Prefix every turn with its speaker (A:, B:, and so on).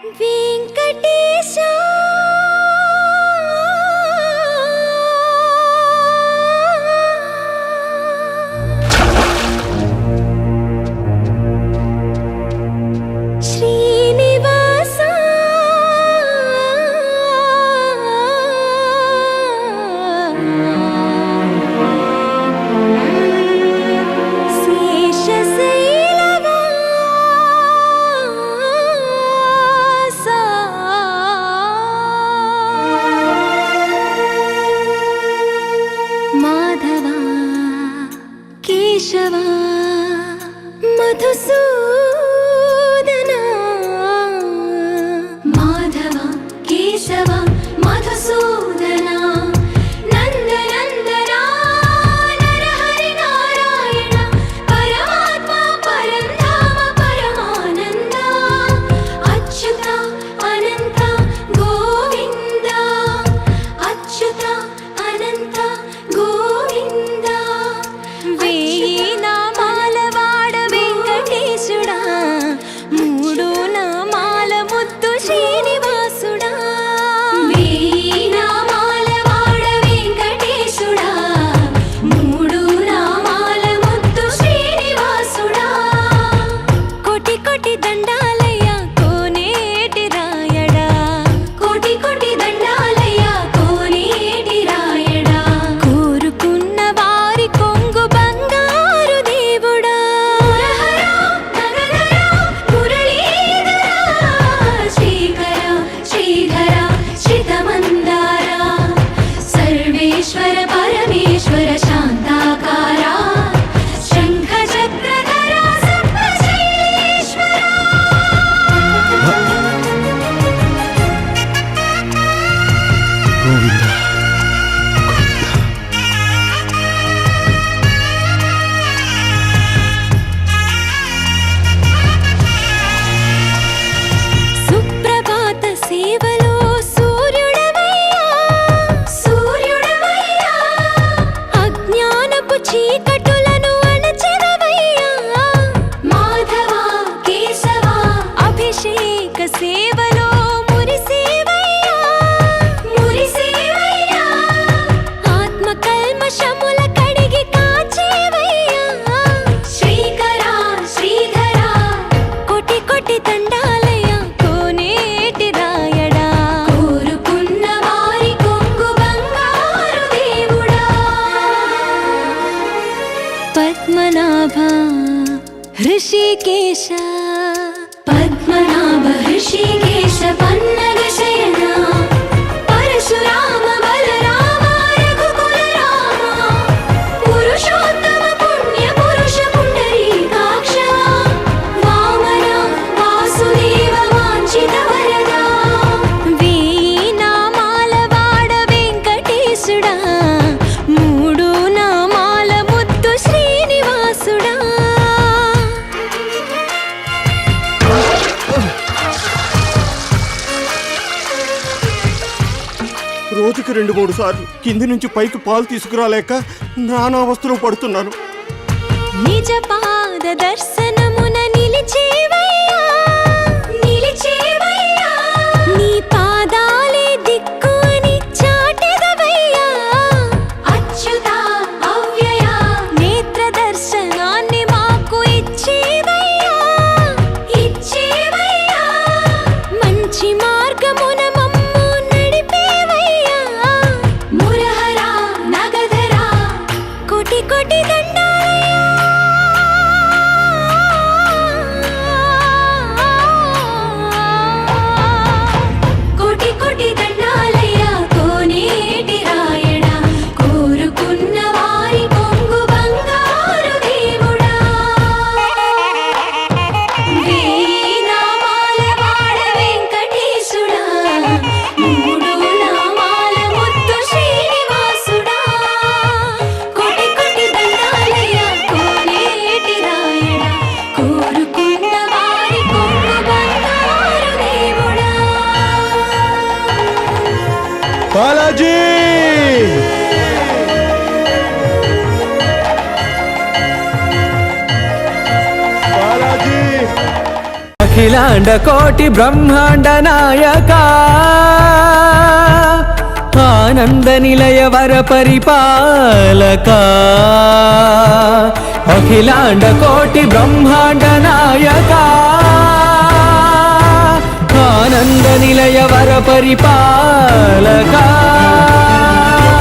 A: వెంకటేశా కేశవా మధుసూదనా మాధవ కేశవ మధుసూదనా నందనందనా నరహరి నారాయణ పరమాత్మ పరంధామ పరమానంద అచ్యుత అనంత గోవింద అచ్యుత అనంత గోవింద ऋषिकेश पद्मनाभ ऋषिकेश पन्नग शयना परशुराम बलराम रघुकुल राम पुरुषोत्तम पुण्य पुरुष पुंडरीकाक्ष वामन वासुदेव वांछित वरदा वीणामाल वाड वेंकटेशुडा मूडु नामाल मुद्दु श्रीनिवासुडा
B: రోజుకి 2-3 సార్లు కింది నుంచి పైకి పాలు తీసుకురాలేక నానా అవస్థలు పడుతున్నాను.
A: నిజ పాద దర్శనమున నిలిచేవయ్యా నిలిచేవయ్యా నీ పాదాలే దిక్కు అని చాటెదవయ్యా అచ్యుత అవ్యయ నేత్ర దర్శనాన్ని మాకు ఇచ్చేవయ్యా ఇచ్చేవయ్యా మంచి మార్గమున కోటి దండాలయ్యా కోటి కోటి దండాలయ్యా కోనేటి రాయడా కోరుకున్న వారి కొంగు బంగారు దేవుడా వేనామాల వాడ వెంకటేశుడా మూడు నామాల ముద్దు శ్రీనివాసుడా
B: బాలాజీ బాలాజీ
C: అఖిలాండ కోటి బ్రహ్మాండ నాయక ఆనంద నిలయ వర పరిపాలక అఖిలాండ కోటి బ్రహ్మాండ నాయక ఆనంద నిలయ వర పరిపాలక